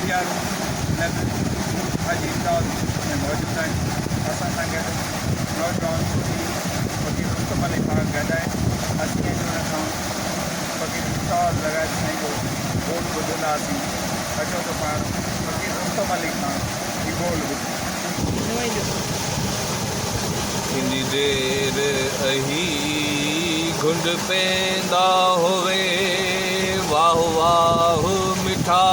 Media Ajit में मौजूद हैं असां सां गॾु नौजवान फ़कीर मुस्तफ़ा अली खान गॾु आहे असीं खां फ़कीर स्टॉल लॻाए साईं जो बोल ॿुधंदासीं अचो त पाण फ़कीर मुस्तफ़ा अली खान जी बोल ॿुधूं। किनी देर अही घुंड पेंदा होवे वाह वाह मिठा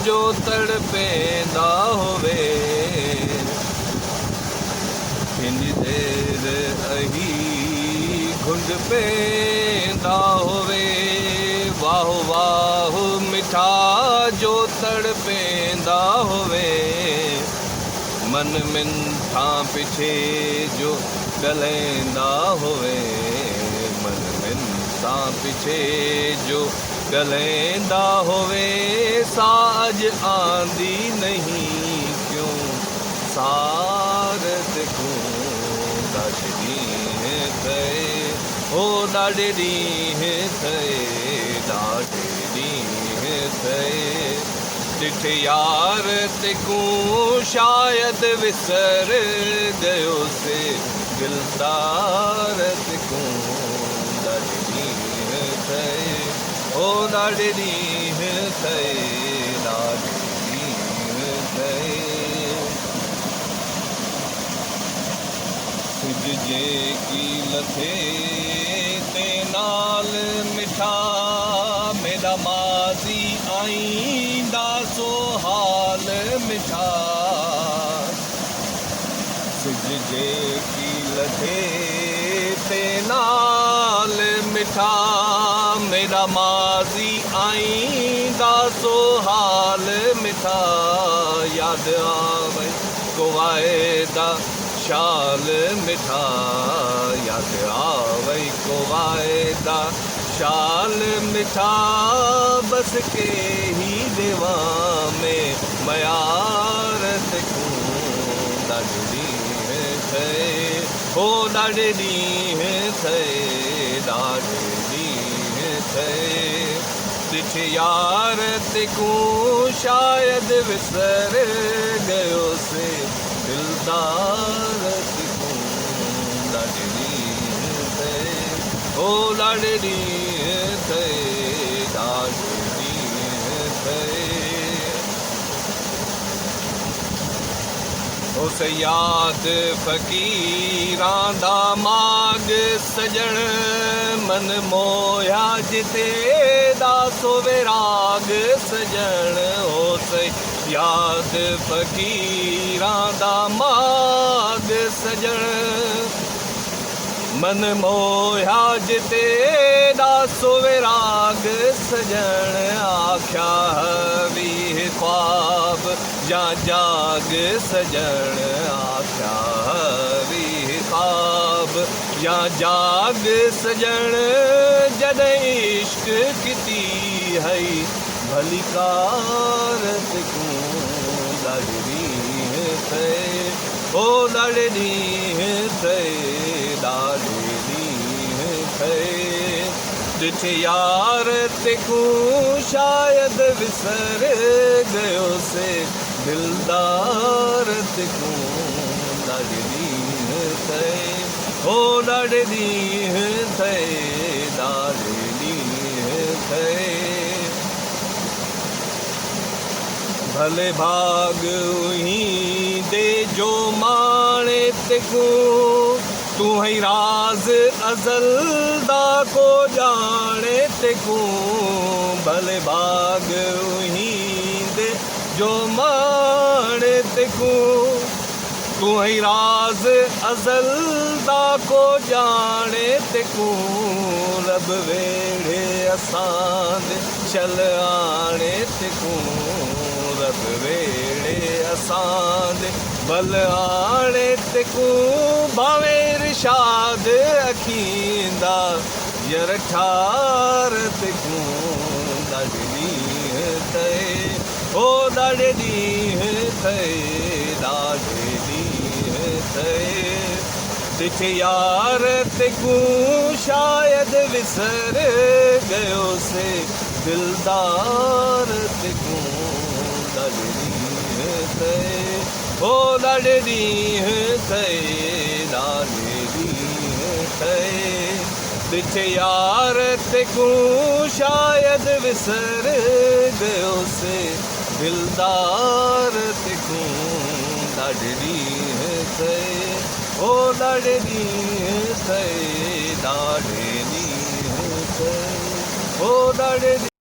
जो तड़ पेंदा होवे किनी देर अही घुंड पेंदा होवे वाह वाह मिठा जो तड़ पेंदा होवे मन मिन्था पिछे जो गलेंदा होवे मन मिन्था पिछे जो गलेंदा होवे साज आंदी नहीं क्यों सारत को दाड़ी है थे ओ दाड़ी है थे दाड़ी है थे ॾिठ यार तेकू शायद विसर गयो से दिलदार तेकू ॾाढी थे ओ ॾाढी थे ॾाढी थे सिज जेकी लथे ते नाल मिठा मेरा माज़ी आईंदा सो हाल मिठा सिज जेकी लथे ते नाल मिठा मेरा माज़ी आईंदा सो हाल मिठा याद आवे कुवायदा शाल मिठा याद आवे कुवायदा शाल मिठा बस के ही देवा में मयारत को दाड़ी थे हो दाड़ी थे दाड़ी थे ॾिठ यार तेकू शायद विसर गयो से दिलदार तेकू दाड़ी थे ओ दाड़ी थे दाड़ी थे उस याद फ़कीरां दा माग सजण मन मोया जिते दा सो विराग सजण उस याद फ़कीरां दा माग सजण मन मोया जिते दासो विराग सजण आख्या हवी ख्वाब या जाग सजण आख्या हवी ख्वाब या जाग सजण जद इश्क किती है भली कारत को दाड़ी थे ओ दाड़ी थे दाड़ी थे ॾिठ यार तेकू शायद विसर गयो से दिलदार तेकू दाड़ी थे ओ दाड़ी थे दाड़ी थे भले भाग उही दे जो माणे तेकू तू है राज अजल दा को जाने तेकू भले भाग उही दे जो माणे तेकू तू है राज अजल दा को जाने तेकू रब वेड़े असां चल आने तेकू रब वेड़े असां भल आने तेकू भावे इरशाद अखींदा यर ठार तेकू दाड़ी थे ओ दाड़ी थे दाड़ी थे ॾिठ यार तेकू शायद विसर गयो से दिलदार तेकू ॾाढी थे ओ ॾाढी थे ॾाढी थे ॾिठे यार तेकू शायद विसर गयो से दिलदार तेकू ॾाढी थे ओ ॾाढी थे ॾाढी थे ओ ॾाढी